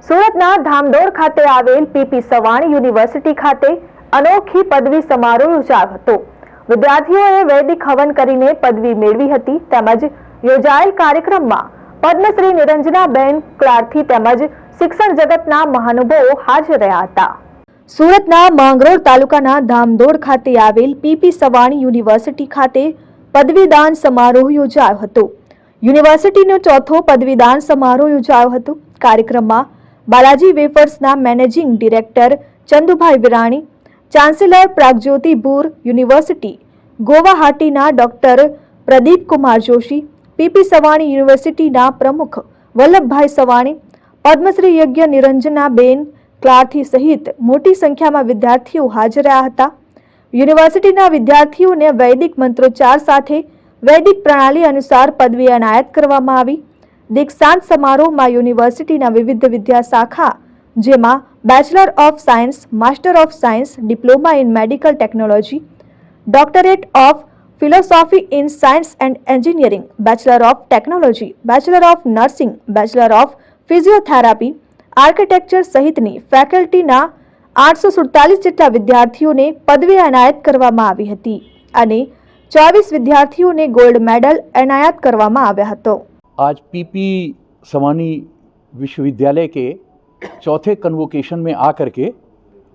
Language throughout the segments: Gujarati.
સુરતના ધામદોડ ખાતે આવેલ પીપી સવાણી યુનિવર્સિટી ખાતે અનોખી પદવી સમારોહ યોજાયો હતો। વિદ્યાર્થીઓએ વૈદિક હવન કરીને પદવી મેળવી હતી। તેમજ યોજાયેલ કાર્યક્રમમાં પદ્મશ્રી નિરંજનાબેન ક્લાર્થી તેમજ શિક્ષણ જગતના મહાનુભાવો હાજર રહ્યા હતા। સુરતના માંગરોળ તાલુકાના ધામદોડ ખાતે આવેલ પીપી સવાણી યુનિવર્સિટી ખાતે પદવીદાન સમારોહ યોજાયો હતો। યુનિવર્સિટીનો ચોથો પદવીદાન સમારોહ યોજાયો હતો। કાર્યક્રમમાં બાલાજી વેફર્સના managing director Chandubhai Virani, chancellor Pragjyoti Bhur university ગુવાહાટીના ડોક્ટર પ્રદીપ કુમાર જોશી, પીપી સવાણી યુનિવર્સિટીના પ્રમુખ વલ્લભભાઈ સવાણી, પદ્મશ્રી યજ્ઞ નિરંજનાબેન ક્લાર્થી સહિત મોટી સંખ્યામાં વિદ્યાર્થીઓ હાજર રહ્યા હતા। યુનિવર્સિટીના વિદ્યાર્થીઓને વૈદિક મંત્રોચ્ચાર સાથે વૈદિક પ્રણાલી અનુસાર પદવી એનાયત કરવામાં આવી। દીક્ષાંત સમારોહમાં યુનિવર્સિટીના વિવિધ વિદ્યા શાખા જેમાં bachelor of science, master of science, diploma in medical technology, doctorate of philosophy in science and engineering, bachelor of technology, bachelor of nursing, bachelor of physiotherapy, architecture સહિતની ફેકલ્ટીના 847 જેટલા વિદ્યાર્થીઓને પદવી એનાયત કરવામાં આવી હતી અને 24 વિદ્યાર્થીઓને गोल्ड मेडल एनायत करवामा आव्या हतो। आज पीपी सवानी विश्वविद्यालय के चौथे कन्वोकेशन में आकर के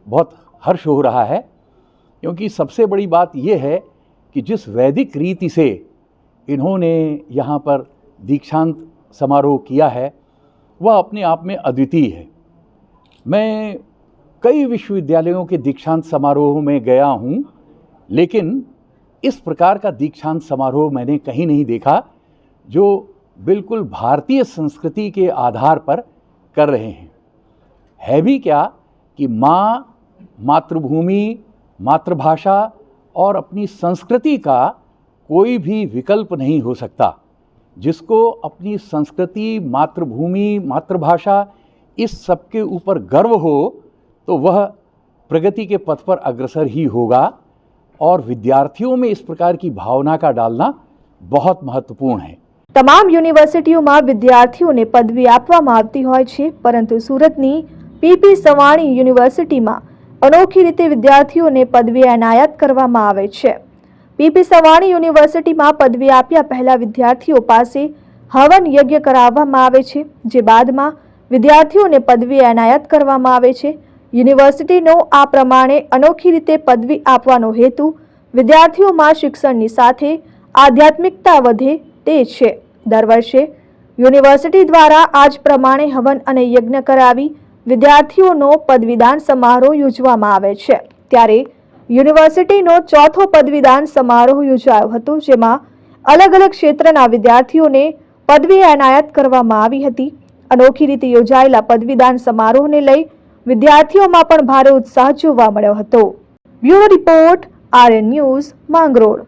बहुत हर्ष हो रहा है, क्योंकि सबसे बड़ी बात ये है कि जिस वैदिक रीति से इन्होंने यहाँ पर दीक्षांत समारोह किया है वह अपने आप में अद्वितीय है। मैं कई विश्वविद्यालयों के दीक्षांत समारोह में गया हूँ, लेकिन इस प्रकार का दीक्षांत समारोह मैंने कहीं नहीं देखा जो बिल्कुल भारतीय संस्कृति के आधार पर कर रहे हैं। है भी क्या कि माँ, मातृभूमि, मातृभाषा और अपनी संस्कृति का कोई भी विकल्प नहीं हो सकता। जिसको अपनी संस्कृति, मातृभूमि, मातृभाषा इस सब के ऊपर गर्व हो तो वह प्रगति के पथ पर अग्रसर ही होगा, और विद्यार्थियों में इस प्रकार की भावना का डालना बहुत महत्वपूर्ण है। તમામ યુનિવર્સિટીઓમાં વિદ્યાર્થીઓને પદવી આપવામાં આવતી હોય છે, પરંતુ સુરતની પીપી સવાણી યુનિવર્સિટીમાં અનોખી રીતે વિદ્યાર્થીઓને પદવી એનાયત કરવામાં આવે છે। પીપી સવાણી યુનિવર્સિટીમાં પદવી આપ્યા પહેલા વિદ્યાર્થીઓ પાસે હવન યજ્ઞ કરાવવામાં આવે છે, જે બાદમાં વિદ્યાર્થીઓને પદવી એનાયત કરવામાં આવે છે। યુનિવર્સિટીનો આ પ્રમાણે અનોખી રીતે પદવી આપવાનો હેતુ વિદ્યાર્થીઓમાં શિક્ષણની સાથે આધ્યાત્મિકતા વધે તે છે। દર વર્ષે યુનિવર્સિટી દ્વારા આજ પ્રમાણે હવન અને યજ્ઞ કરાવી વિદ્યાર્થીઓનો પદવીદાન સમારોહ યોજવામાં આવે છે। ત્યારે યુનિવર્સિટીનો ચોથો પદવીદાન સમારોહ યોજાયો હતો, જેમાં અલગ અલગ ક્ષેત્રના વિદ્યાર્થીઓને પદવી એનાયત કરવામાં આવી હતી। અનોખી રીતે યોજાયેલા પદવીદાન સમારોહને લઈ વિદ્યાર્થીઓમાં પણ ભારે ઉત્સાહ જોવા મળ્યો હતો। Bureau report, RN news, Mangrol.